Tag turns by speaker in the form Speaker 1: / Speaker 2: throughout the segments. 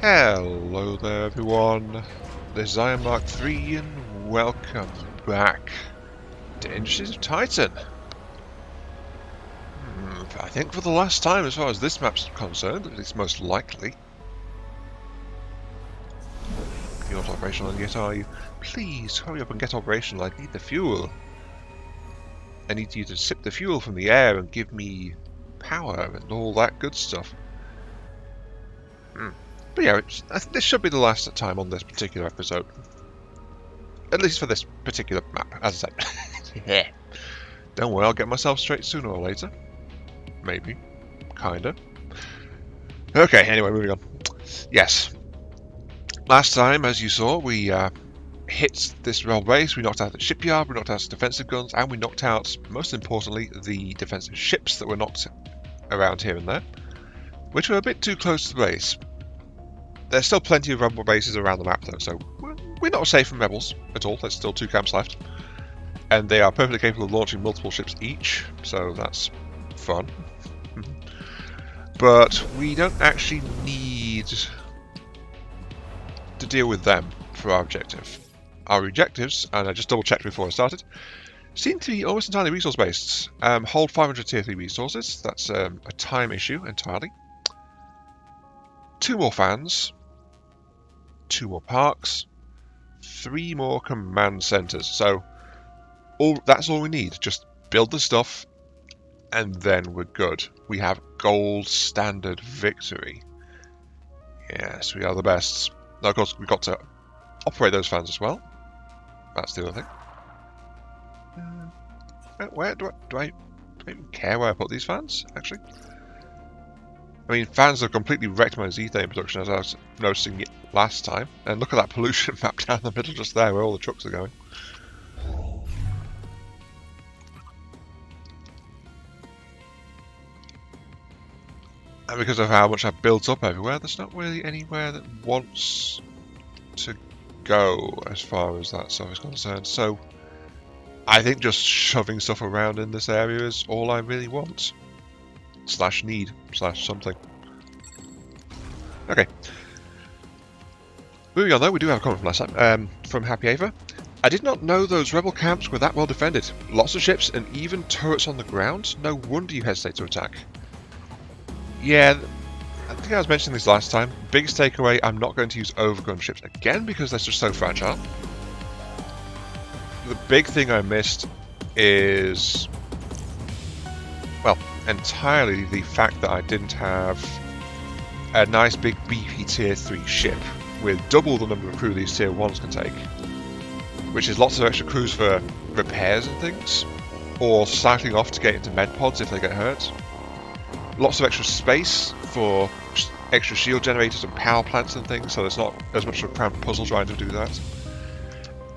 Speaker 1: Hello there everyone, this is Iron Mark 3 and welcome back to Industries of Titan. I think for the last time as far as this map's concerned, at least most likely. You're not operational yet, are you? Please hurry up and get operational, I need the fuel. I need you to sip the fuel from the air and give me power and all that good stuff. But yeah, I think this should be the last time on this particular episode. At least for this particular map, as I said. Yeah. Don't worry, I'll get myself straight sooner or later. Maybe. Kinda. Okay, anyway, moving on. Yes. Last time, as you saw, we hit this rebel base, we knocked out the shipyard, we knocked out some defensive guns, and we knocked out, most importantly, the defensive ships that were knocked around here and there, which were a bit too close to the base. There's still plenty of rebel bases around the map though, so we're not safe from rebels at all. There's still 2 camps left. And they are perfectly capable of launching multiple ships each, so that's fun. But we don't actually need to deal with them for our objective. Our objectives, and I just double checked before I started, seem to be almost entirely resource based. Hold 500 tier 3 resources, that's a time issue entirely. 2 more fans. 2 more parks, 3 more command centers. So that's all we need. Just build the stuff and then we're good. We have gold standard victory. Yes, we are the best. Now, of course, we've got to operate those fans as well. That's the other thing. Where do I even care where I put these fans, actually? I mean, fans have completely wrecked my Zethane production, as I was noticing last time. And look at that pollution map down the middle just there, where all the trucks are going. And because of how much I've built up everywhere, there's not really anywhere that wants to go as far as that stuff is concerned. So, I think just shoving stuff around in this area is all I really want. Slash need, slash something. Okay. Moving on though, we do have a comment from last time, from Happy Ava. I did not know those rebel camps were that well defended. Lots of ships and even turrets on the ground. No wonder you hesitate to attack. Yeah, I think I was mentioning this last time. Biggest takeaway, I'm not going to use overgun ships again because they're just so fragile. The big thing I missed is, well, entirely the fact that I didn't have a nice big beefy tier 3 ship with double the number of crew these tier 1s can take, which is lots of extra crews for repairs and things, or cycling off to get into med pods if they get hurt, lots of extra space for extra shield generators and power plants and things, so there's not as much of a cramped puzzle trying to do that.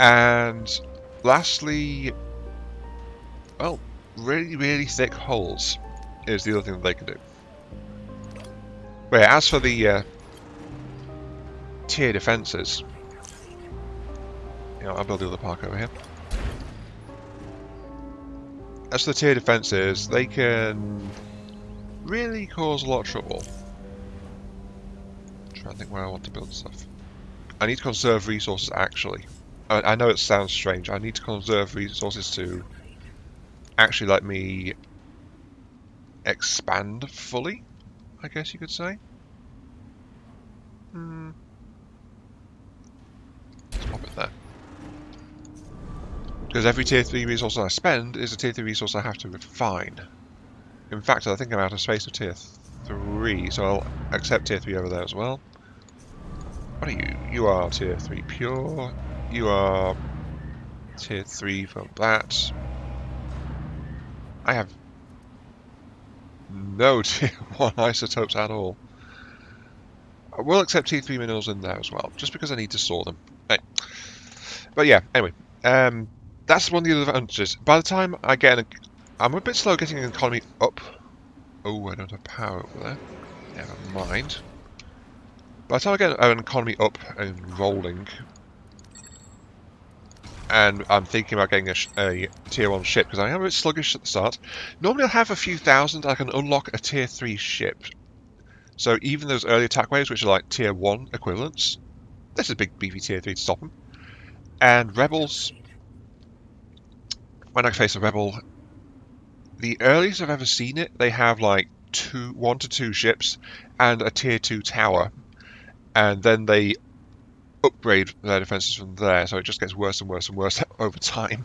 Speaker 1: And lastly, well, really thick hulls is the other thing that they can do. But yeah, as for the tier defences, I'll build the other park over here. As for the tier defences, they can really cause a lot of trouble. I'm trying to think where I want to build stuff. I need to conserve resources actually. I know it sounds strange. I need to conserve resources to actually let me expand fully, I guess you could say. Let's pop it there. Because every tier 3 resource I spend is a tier 3 resource I have to refine. In fact, I think I'm out of space for tier 3, so I'll accept tier 3 over there as well. What are you? You are tier 3 pure. You are tier 3 from that. I have no tier 1 isotopes at all. I will accept tier 3 minerals in there as well, just because I need to store them. Hey. But yeah, anyway, that's one of the other advantages. By the time I get I'm a bit slow getting an economy up. Oh, I don't have power over there. Never mind. By the time I get an economy up and rolling, and I'm thinking about getting a tier 1 ship, because I am a bit sluggish at the start. Normally I'll have a few thousand, I can unlock a tier 3 ship. So even those early attack waves, which are like tier 1 equivalents, this is a big beefy tier 3 to stop them. And rebels, when I face a rebel, the earliest I've ever seen it, they have like 1 to 2 ships and a tier 2 tower, and then they upgrade their defenses from there, so it just gets worse and worse and worse over time.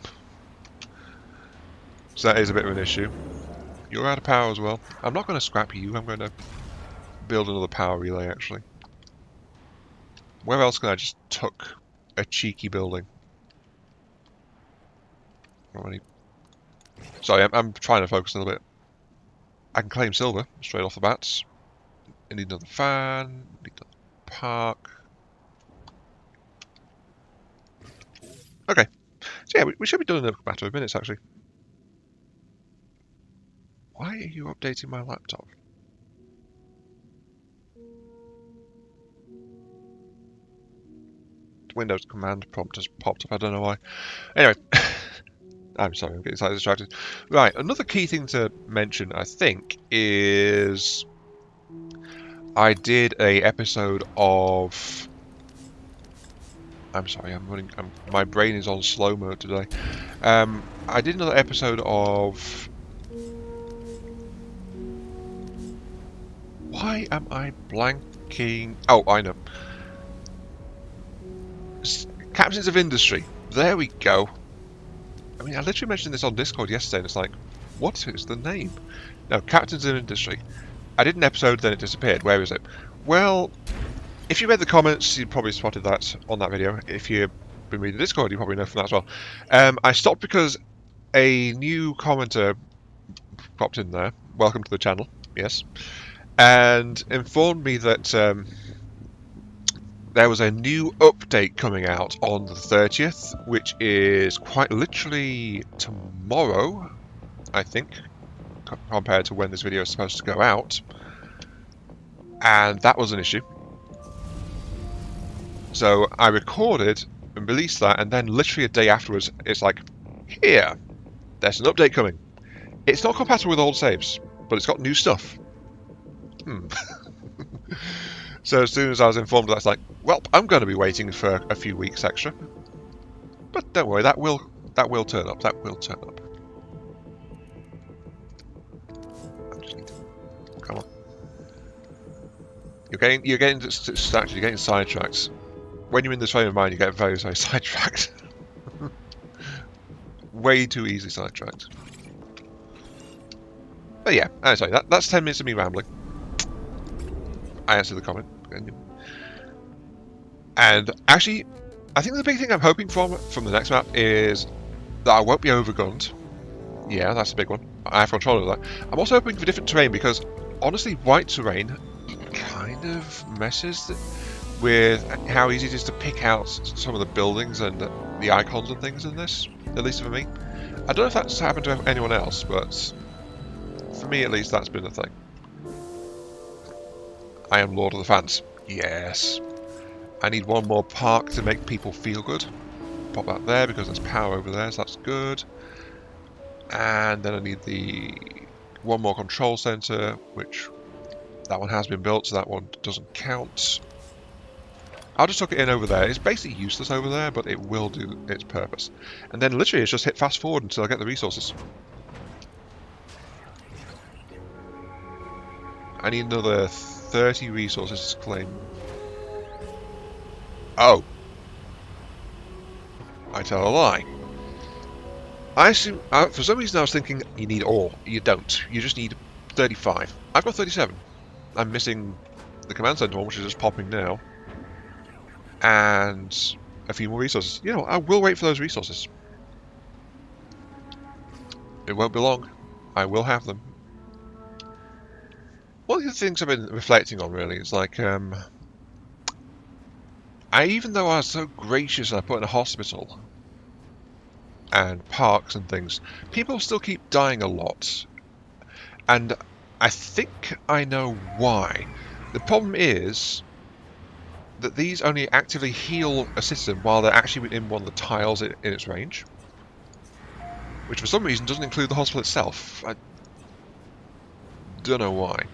Speaker 1: So that is a bit of an issue. You're out of power as well. I'm not going to scrap you, I'm going to build another power relay actually. Where else can I just tuck a cheeky building? Sorry, I'm trying to focus a little bit. I can claim silver straight off the bats. I need another fan, need another park. Okay, so yeah, we should be done in a matter of minutes actually. Why are you updating my laptop? Windows command prompt has popped up, I don't know why. Anyway, I'm sorry, I'm getting slightly distracted. Right, another key thing to mention, I think, is I did a episode of... I'm sorry, my brain is on slow mode today. I did another episode of... Why am I blanking? Oh, I know. Captains of Industry. There we go. I mean, I literally mentioned this on Discord yesterday, and it's like, what is the name? No, Captains of Industry. I did an episode, then it disappeared. Where is it? Well, if you read the comments, you probably spotted that on that video. If you've been reading Discord, you probably know from that as well. I stopped because a new commenter popped in there. Welcome to the channel, yes. And informed me that there was a new update coming out on the 30th, which is quite literally tomorrow, I think, compared to when this video is supposed to go out. And that was an issue. So I recorded and released that, and then literally a day afterwards, it's like, here, there's an update coming. It's not compatible with old saves, but it's got new stuff. So as soon as I was informed, that's like, well, I'm going to be waiting for a few weeks extra. But don't worry, that will turn up. That will turn up. I just need to, come on. You're getting distracted. You're getting sidetracked. When you're in this frame of mind, you get very, very sidetracked. Way too easily sidetracked. But yeah, I'm sorry. That's 10 minutes of me rambling. I answered the comment. And actually, I think the big thing I'm hoping from the next map is that I won't be overgunned. Yeah, that's a big one. I have control of that. I'm also hoping for different terrain because, honestly, white terrain kind of messes with how easy it is to pick out some of the buildings and the icons and things in this, at least for me. I don't know if that's happened to anyone else, but for me at least that's been the thing. I am Lord of the Fans. Yes. I need one more park to make people feel good. Pop that there because there's power over there, so that's good. And then I need one more control center, which that one has been built, so that one doesn't count. I'll just tuck it in over there. It's basically useless over there, but it will do its purpose. And then literally it's just hit fast forward until I get the resources. I need another 30 resources to claim. Oh. I tell a lie. I assume, for some reason I was thinking you need all. You don't. You just need 35. I've got 37. I'm missing the command center one, which is just popping now. And a few more resources. You know, I will wait for those resources. It won't be long. I will have them. One of the things I've been reflecting on really is like, even though I was so gracious and I put in a hospital and parks and things, people still keep dying a lot. And I think I know why. The problem is that these only actively heal a citizen while they're actually in one of the tiles in its range. Which for some reason doesn't include the hospital itself. I don't know why.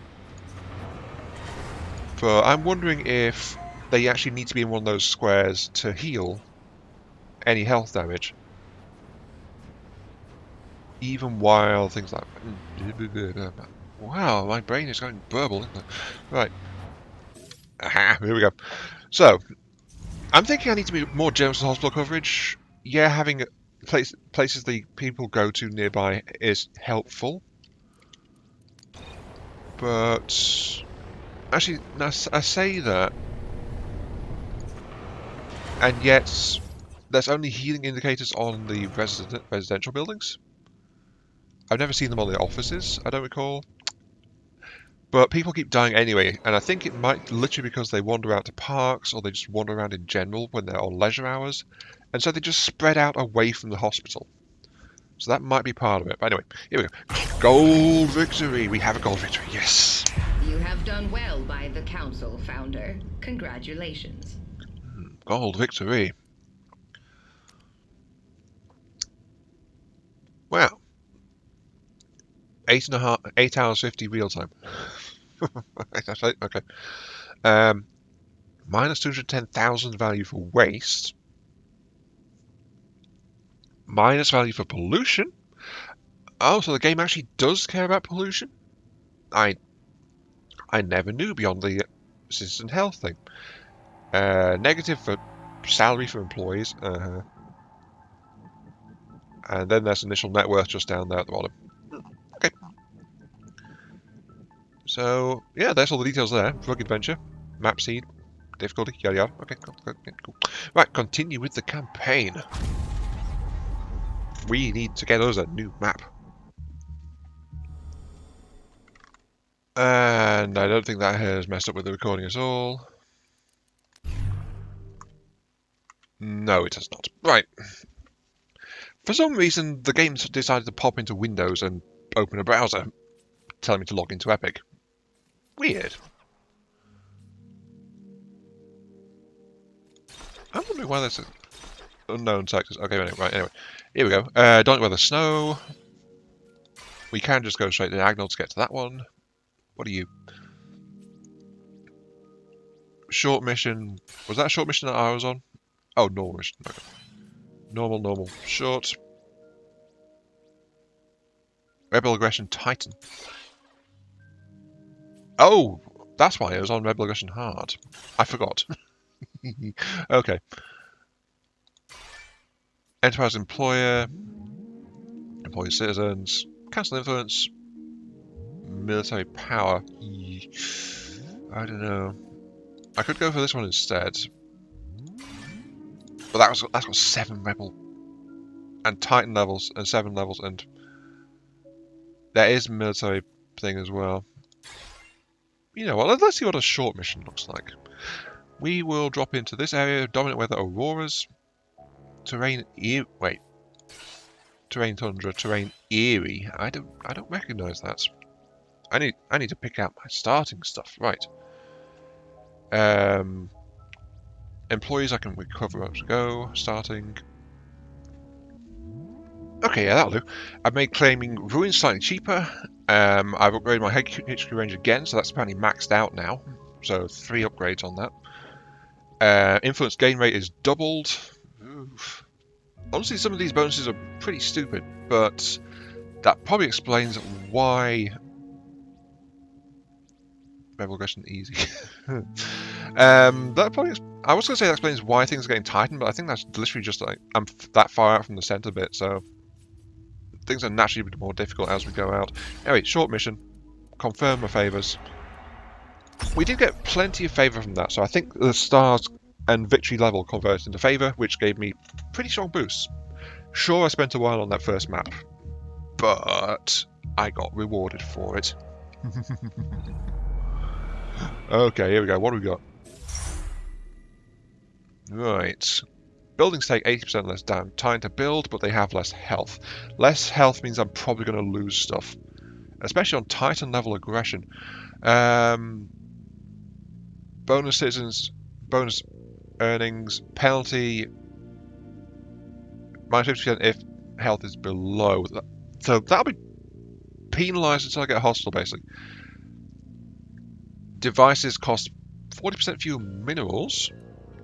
Speaker 1: But I'm wondering if they actually need to be in one of those squares to heal any health damage. Even while things like... Wow, my brain is going burble, isn't it? Right. Aha, here we go. So, I'm thinking I need to be more generous with hospital coverage. Yeah, having places the people go to nearby is helpful. But... Actually, I say that, and yet there's only healing indicators on the residential buildings. I've never seen them on the offices, I don't recall. But people keep dying anyway, and I think it might literally because they wander out to parks or they just wander around in general when they're on leisure hours. And so they just spread out away from the hospital. So that might be part of it. But anyway, here we go. Gold victory! We have a gold victory, yes!
Speaker 2: You have done well by the council, Founder. Congratulations.
Speaker 1: Gold victory. Wow. 8 hours 50 real time. Okay. Minus 210,000 value for waste. Minus value for pollution. Oh, so the game actually does care about pollution? I never knew beyond the citizen health thing. Negative for salary for employees. And then there's initial net worth just down there at the bottom. Okay. So, yeah, there's all the details there. Drug adventure, map seed, difficulty, yada yada. Okay, cool. Right, continue with the campaign. We need to get us a new map. And I don't think that has messed up with the recording at all. No, it has not. Right. For some reason, the game decided to pop into Windows and open a browser, telling me to log into Epic. Weird. I'm wondering why there's unknown sectors. Okay, right, anyway. Here we go. Don't weather snow. We can just go straight diagonal to get to that one. What are you? Short mission. Was that a short mission that I was on? Oh, normal mission. Okay. Normal. Short. Rebel Aggression Titan. Oh, that's why it was on Rebel Aggression Hard. I forgot. Okay. Enterprise Employer. Employee Citizens. Council Influence. Military Power. I don't know. I could go for this one instead. But that's got 7 Rebel and Titan levels and 7 levels, and there is military thing as well. You know what, let's see what a short mission looks like. We will drop into this area, dominant weather auroras, terrain terrain tundra, terrain eerie. I don't recognise that. I need to pick out my starting stuff. Right. Employees I can recover as we go. Starting. Okay, yeah, that'll do. I've made claiming ruins slightly cheaper. I've upgraded my HQ range again, so that's apparently maxed out now. So 3 upgrades on that. Influence gain rate is doubled. Oof. Honestly, some of these bonuses are pretty stupid, but that probably explains why Rebel Aggression easy. That probably I was going to say that explains why things are getting tightened, but I think that's literally just like I'm that far out from the center bit, so things are naturally more difficult as we go out. Anyway, short mission. Confirm my favours. We did get plenty of favour from that, so I think the stars and victory level converted into favour, which gave me pretty strong boosts. Sure, I spent a while on that first map, but I got rewarded for it. Okay, here we go. What do we got? Right. Buildings take 80% less time to build, but they have less health. Less health means I'm probably going to lose stuff. Especially on Titan level aggression. Bonus citizens, bonus earnings, penalty, minus 50% if health is below. So that'll be penalised until I get a hostile, basically. Devices cost 40% fewer minerals.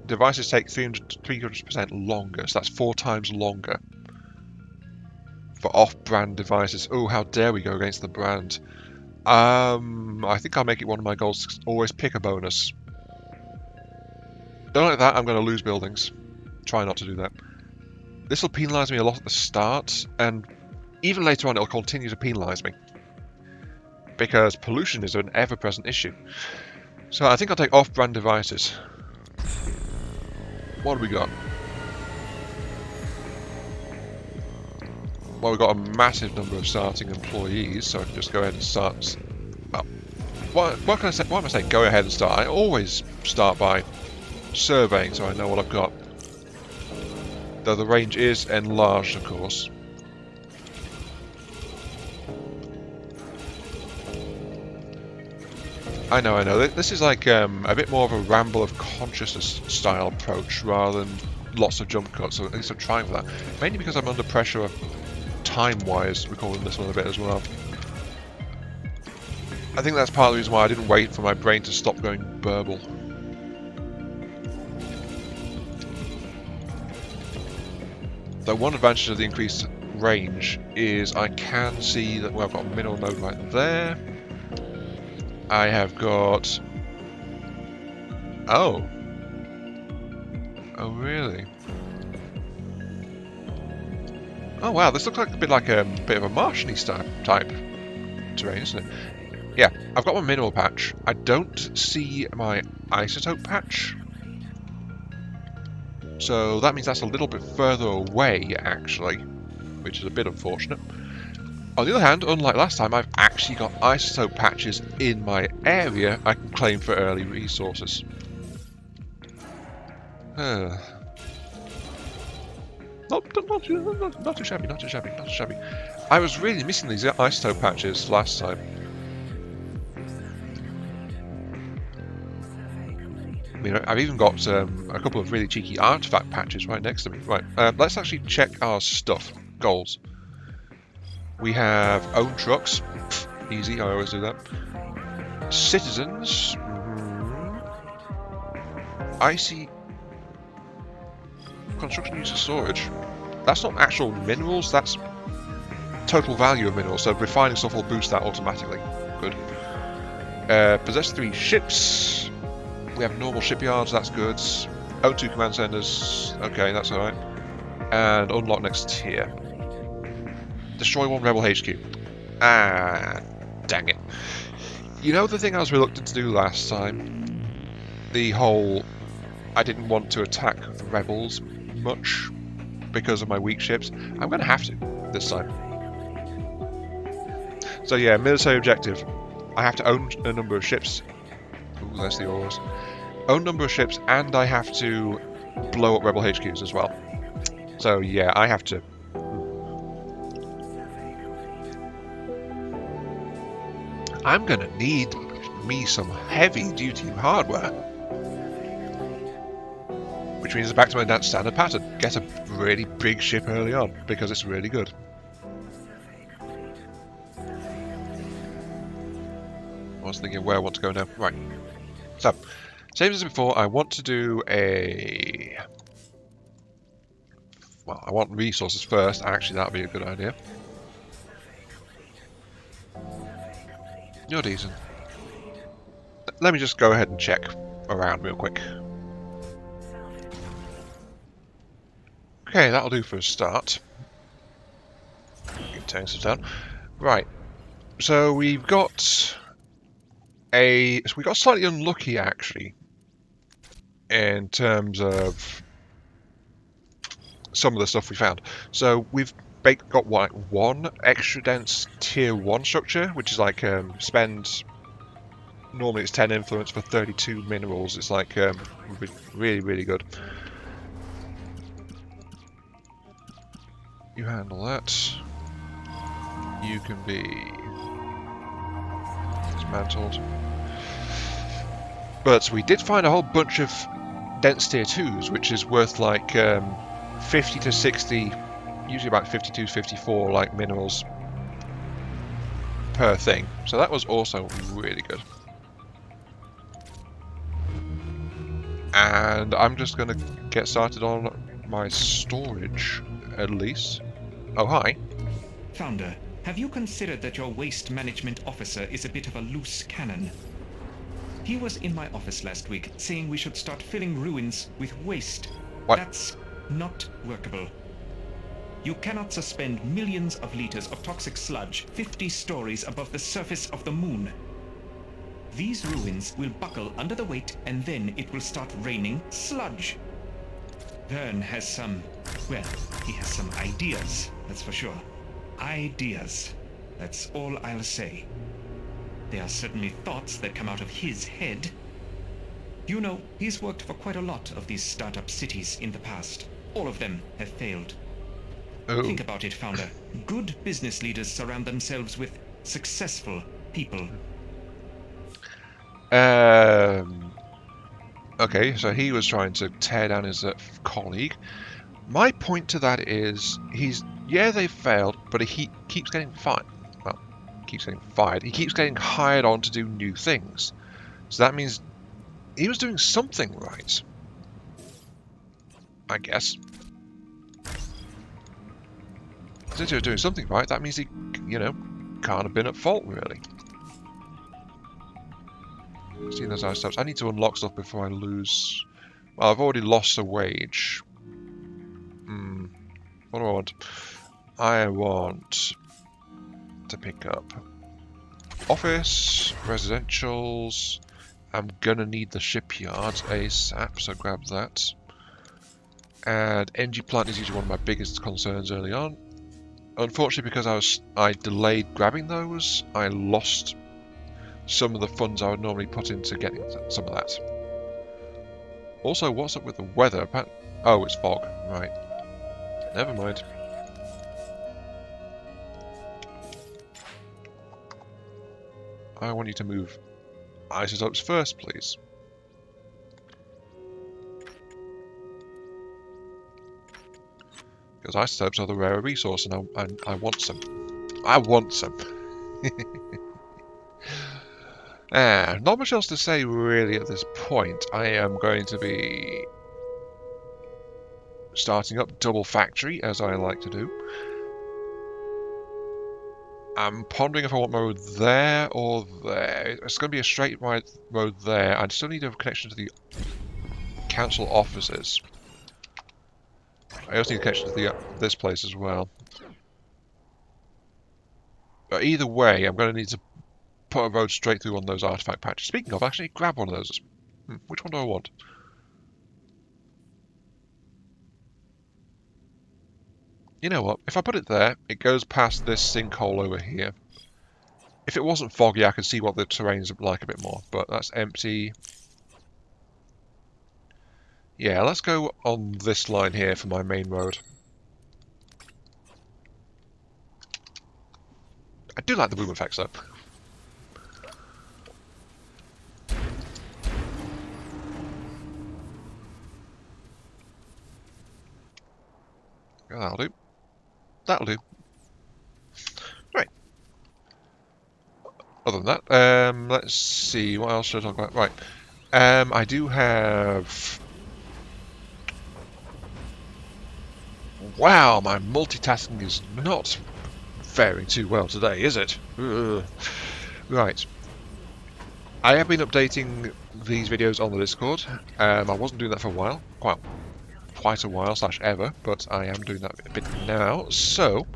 Speaker 1: Devices take 300% longer, so that's 4 times longer. For off-brand devices. Oh, how dare we go against the brand. I think I'll make it one of my goals to always pick a bonus. Don't like that, I'm going to lose buildings. Try not to do that. This will penalise me a lot at the start, and even later on it'll continue to penalise me. Because pollution is an ever-present issue. So I think I'll take off-brand devices. What do we got? Well, we've got a massive number of starting employees, so I can just go ahead and start. Well, what can I say? What am I saying? Go ahead and start. I always start by surveying, so I know what I've got. Though the range is enlarged, of course. I know. This is like a bit more of a ramble of consciousness style approach rather than lots of jump cuts, so at least I'm trying for that. Mainly because I'm under pressure of time-wise recording this one a bit as well. I think that's part of the reason why I didn't wait for my brain to stop going burble. Though one advantage of the increased range is I can see that, well, I've got a mineral node right there. I have got... Oh. Oh, really? Oh, wow, this looks like a bit of a Martian-y type terrain, isn't it? Yeah, I've got my mineral patch. I don't see my isotope patch. So that means that's a little bit further away, actually, which is a bit unfortunate. On the other hand, unlike last time, I've actually got isotope patches in my area I can claim for early resources. Not too shabby. I was really missing these isotope patches last time. I mean, I've even got a couple of really cheeky artifact patches right next to me. Right, let's actually check our stuff. Goals. We have own trucks. Easy, I always do that. Citizens. Icy. Construction use of storage. That's not actual minerals, that's total value of minerals, so refining stuff will boost that automatically. Good. Possess 3 ships. We have normal shipyards, that's good. Own 2 command centers. Okay, that's alright. And unlock next tier. Destroy 1 rebel HQ. Ah, dang it. You know the thing I was reluctant to do last time? The whole... I didn't want to attack the rebels much because of my weak ships. I'm going to have to this time. So yeah, military objective. I have to own a number of ships. Ooh, there's the ores. Own number of ships, and I have to blow up rebel HQs as well. So yeah, I have to... I'm going to need me some heavy-duty hardware. Which means back to my standard pattern. Get a really big ship early on, because it's really good. I was thinking where I want to go now. Right. So, same as before, I want to do a... Well, I want resources first. Actually, that would be a good idea. You're decent. Let me just go ahead and check around real quick. Okay, that'll do for a start. Turn stuff down. Right. So we've got slightly unlucky actually in terms of some of the stuff we found. So we've got like 1 extra dense tier 1 structure, which is like spend. Normally it's 10 influence for 32 minerals. It's like really good. You handle that. You can be dismantled. But we did find a whole bunch of dense tier 2s, which is worth like 50 to 60, usually about 52 to 54 like minerals per thing. So that was also really good. And I'm just going to get started on my storage, at least. Oh, hi.
Speaker 3: Founder, have you considered that your waste management officer is a bit of a loose cannon? He was in my office last week saying we should start filling ruins with waste.
Speaker 1: What?
Speaker 3: That's not workable. You cannot suspend millions of liters of toxic sludge 50 stories above the surface of the moon. These ruins will buckle under the weight and then it will start raining sludge. Vern has some, well, he has some ideas, that's for sure. Ideas. That's all I'll say. They are certainly thoughts that come out of his head. You know, he's worked for quite a lot of these startup cities in the past. All of them have failed.
Speaker 1: Oh.
Speaker 3: Think about it, Founder. Good business leaders surround themselves with successful people.
Speaker 1: Okay, so he was trying to tear down his colleague. My point to that is, they failed, but he keeps getting fired. Well, keeps getting fired. He keeps getting hired on to do new things. So that means he was doing something right. I guess. Since he was doing something right, that means he, can't have been at fault, really. Seeing those ice steps, I need to unlock stuff before I lose. Well, I've already lost a wage. What do I want? I want to pick up office, residentials. I'm gonna need the shipyards ASAP, so grab that. And energy plant is usually one of my biggest concerns early on. Unfortunately, because I delayed grabbing those, I lost some of the funds I would normally put into getting some of that. Also, what's up with the weather? Oh, it's fog. Right. Never mind. I want you to move isotopes first, please. Because isotopes are the rarer resource, and I want some. I want some. Not much else to say really at this point. I am going to be starting up double factory, as I like to do. I'm pondering if I want my road there or there. It's going to be a straight road there. I still need a connection to the council offices. I also need a connection to this place as well. But either way, I'm going to need to put a road straight through one of those artifact patches. Speaking of, actually grab one of those. Which one do I want? You know what? If I put it there, it goes past this sinkhole over here. If it wasn't foggy, I could see what the terrain's like a bit more, but that's empty. Yeah, let's go on this line here for my main road. I do like the boom effects, though. That'll do. That'll do. Right. Other than that, let's see, what else should I talk about? Right. I do have... Wow, my multitasking is not faring too well today, is it? Ugh. Right. I have been updating these videos on the Discord. I wasn't doing that for a while. Quite a while / ever, but I am doing that a bit now. So,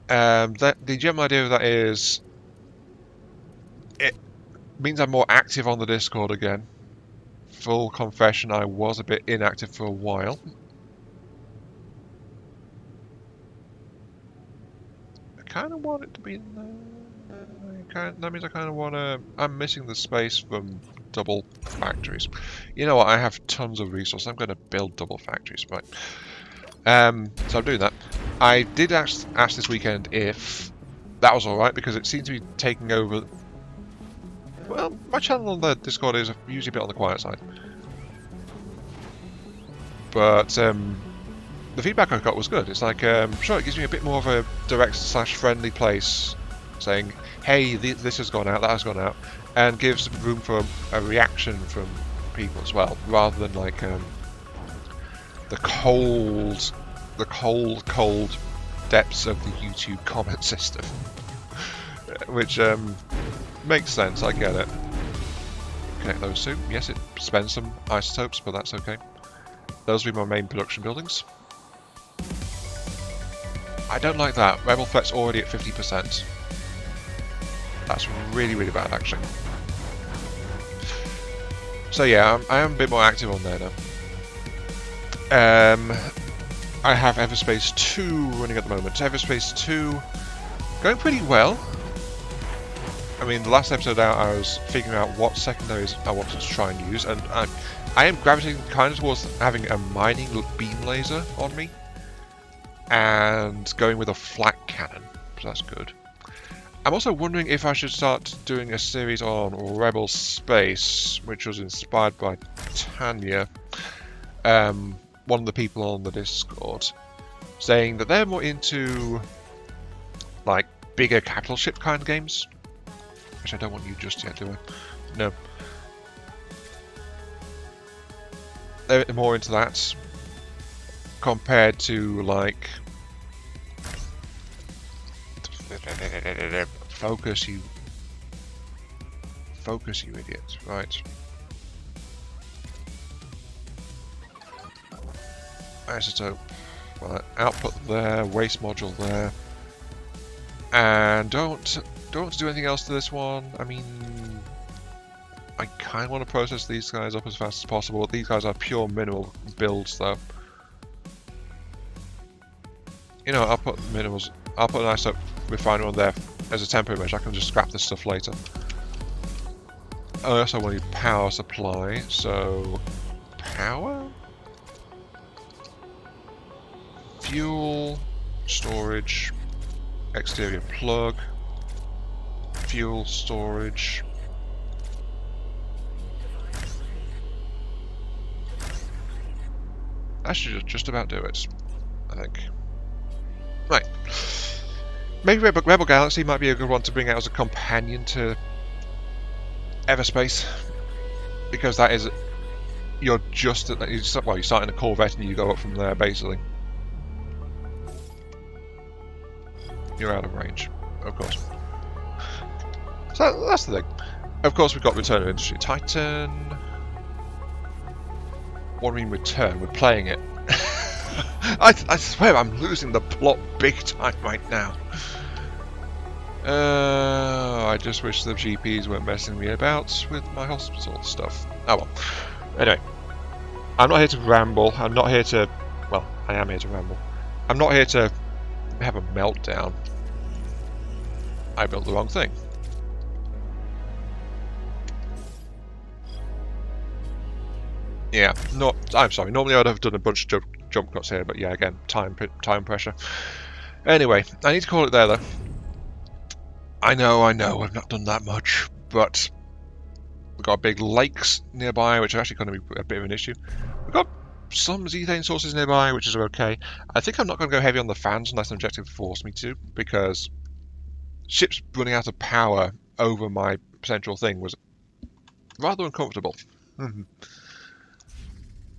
Speaker 1: the general idea of that is, it means I'm more active on the Discord again. Full confession, I was a bit inactive for a while. I kind of want it to be that means I kind of want to... I'm missing the space from double factories. You know what, I have tons of resources. I'm going to build double factories, right? So I'm doing that. I did ask this weekend if that was alright, because it seems to be taking over... Well, my channel on the Discord is usually a bit on the quiet side. But the feedback I got was good. It's like, sure, it gives me a bit more of a direct / friendly place, saying, hey, this has gone out, that has gone out, and gives room for a reaction from people as well, rather than like the cold depths of the YouTube comment system. Which makes sense, I get it. Connect those two. Yes, it spends some isotopes, but that's okay. Those will be my main production buildings. I don't like that. Rebel threat's already at 50%. That's really, really bad, actually. So yeah, I am a bit more active on there now. I have Everspace 2 running at the moment. Everspace 2 going pretty well. I mean, the last episode out, I was figuring out what secondaries I wanted to try and use, and I am gravitating kind of towards having a mining beam laser on me, and going with a flak cannon, so that's good. I'm also wondering if I should start doing a series on Rebel Space, which was inspired by Tanya, one of the people on the Discord, saying that they're more into, like, bigger capital ship kind of games. Which I don't want you just yet, do I? No. They're more into that compared to, like... Focus, you idiot. Right. Isotope. Well, output there, waste module there. And don't do anything else to this one. I mean, I kind of want to process these guys up as fast as possible. These guys are pure mineral builds, though. You know, I'll put minerals. I'll put an isotope refiner on there as a temporary measure. I can just scrap this stuff later. I also want a power supply, so power, fuel, storage, exterior plug. Fuel storage. That should just about do it, I think. Right. Maybe Rebel Galaxy might be a good one to bring out as a companion to Everspace, because that is, you're just at, well, you start in a Corvette and you go up from there, basically. You're out of range, of course. So that's the thing. Of course, we've got Return of Industry Titan. What do I mean return? We're playing it. I swear I'm losing the plot big time right now. I just wish the GPs weren't messing me about with my hospital stuff. Oh well. Anyway, I'm not here to ramble. I'm not here to... Well, I am here to ramble. I'm not here to have a meltdown. I built the wrong thing. Yeah, I'm sorry. Normally I'd have done a bunch of jump cuts here, but yeah, again, time pressure. Anyway, I need to call it there, though. I know, I've not done that much, but we've got big lakes nearby, which are actually going to be a bit of an issue. We've got some ethane sources nearby, which is okay. I think I'm not going to go heavy on the fans unless an objective forces me to, because ships running out of power over my central thing was rather uncomfortable.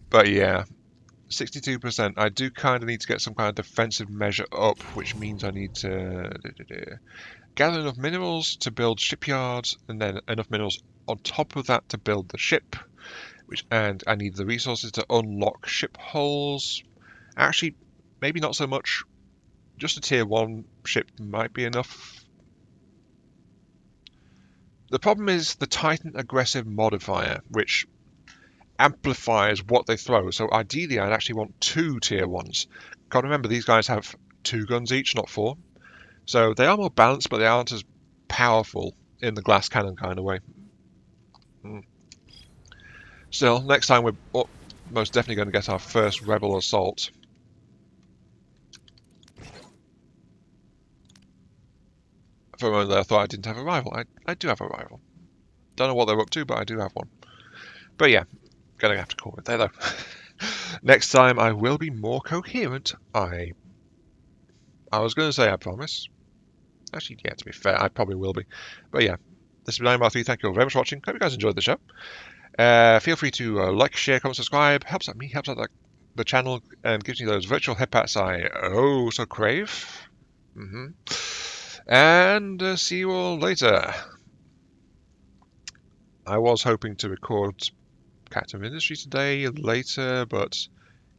Speaker 1: But yeah, 62%. I do kind of need to get some kind of defensive measure up, which means I need to gather enough minerals to build shipyards, and then enough minerals on top of that to build the ship. And I need the resources to unlock ship hulls. Actually, maybe not so much. Just a tier 1 ship might be enough. The problem is the Titan aggressive modifier, which amplifies what they throw. So ideally I'd actually want 2 tier 1s. Gotta remember, these guys have 2 guns each, not 4. So they are more balanced, but they aren't as powerful in the glass cannon kind of way. Still, next time we're most definitely going to get our first rebel assault. For a moment there I thought I didn't have a rival. I do have a rival. Don't know what they're up to, but I do have one. But yeah, gonna have to call it there though. Next time I will be more coherent. I was going to say I promise. Actually, yeah, to be fair, I probably will be. But yeah, this has been 9 3. Thank you all very much for watching. Hope you guys enjoyed the show. Feel free to like, share, comment, subscribe. Helps out me, helps out the channel, and gives me those virtual hip pats I oh so crave. And see you all later. I was hoping to record Captain Ministry today later, but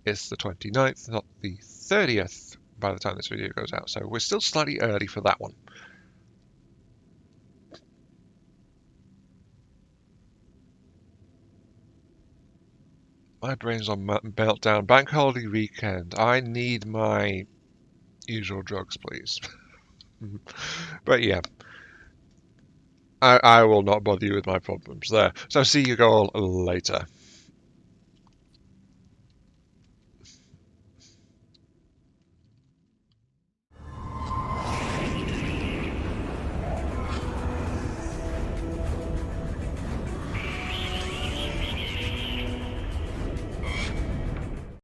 Speaker 1: it's the 29th, not the 30th by the time this video goes out, so we're still slightly early for that one. My brain's on meltdown. Bank holiday weekend. I need my usual drugs, please. But yeah, I will not bother you with my problems there. So see you all later.